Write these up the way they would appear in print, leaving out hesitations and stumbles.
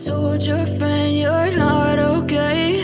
told your friend you're not okay,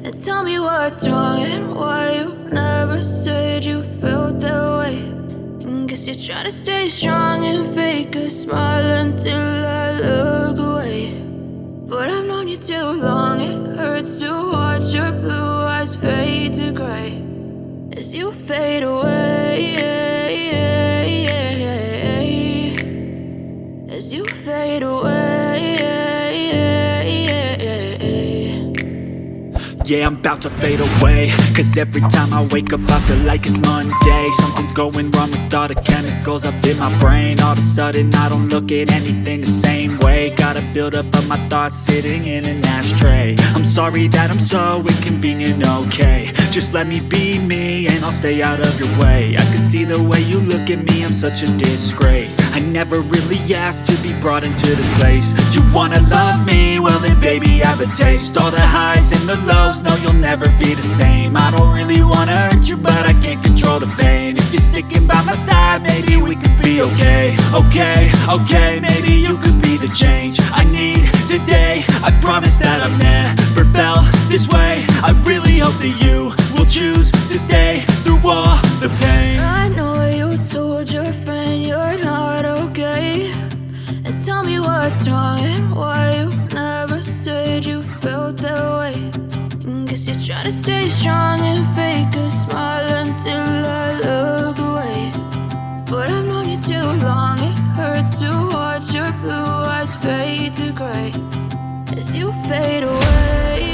and tell me what's wrong and why you never said you felt that way. And guess you're trying to stay strong and fake a smile until I look away. But I've known you too long, it hurts to watch your blue eyes fade to gray as you fade away, as you fade away. Yeah, I'm about to fade away, cause every time I wake up I feel like it's Monday. Something's going wrong with all the chemicals up in my brain. All of a sudden I don't look at anything the same way. Got a buildup of my thoughts sitting in an ashtray. I'm sorry that I'm so inconvenient, okay. Just let me be me and I'll stay out of your way. I can see the way you look at me, I'm such a disgrace. I never really asked to be brought into this place. You wanna love me? Well then baby have a taste. All the highs and the lows, no you'll never be the same. I don't really wanna hurt you but I can't control the pain. If you're sticking by my side maybe we could be okay. Okay, maybe you could be the change I need today. I promise that I've never felt this way. I really hope that you will choose to stay through all the pain. I know you told your friend you're not okay, and tell me what's wrong and why you never said you felt that way. And guess you're trying to stay strong and fake a smile until I look away. But I've known you too long, it hurts to watch your blue eyes fade to gray as you fade away,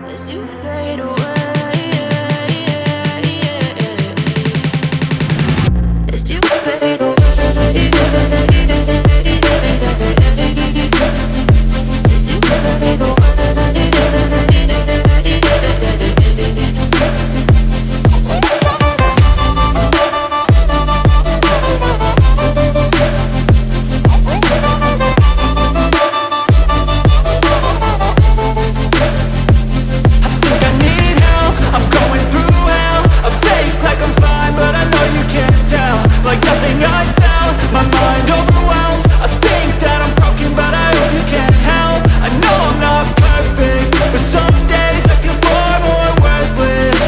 as you fade away, as you fade away. Like nothing I felt, my mind overwhelms. I think that I'm broken, but I hope you can't help. I know I'm not perfect, but some days I feel far more worthless.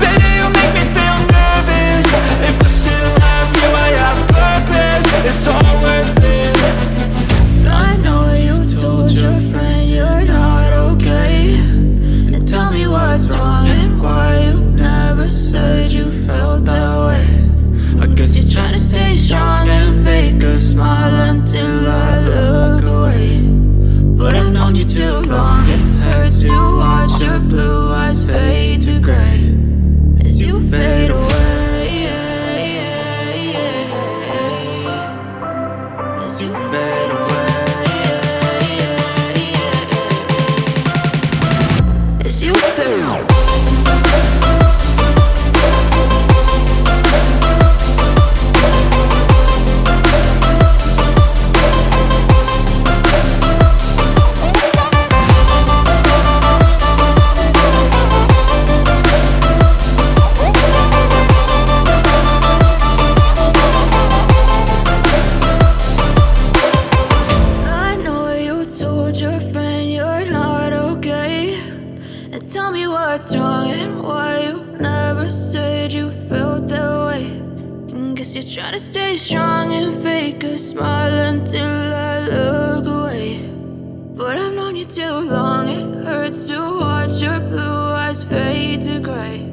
Baby, you make me feel nervous. If I still have you, I have purpose. It's all worth it. I know you told your friend you're not okay, and tell me what's wrong and why you never said you felt that way. I guess you're trying to stay strong and fake a smile until I look away. But I've known you too long, it hurts to watch your blue eyes fade to gray as you fade away, as you fade away, as you fade away. Tell me what's wrong and why you never said you felt that way. And guess you're trying to stay strong and fake a smile until I look away. But I've known you too long, it hurts to watch your blue eyes fade to gray.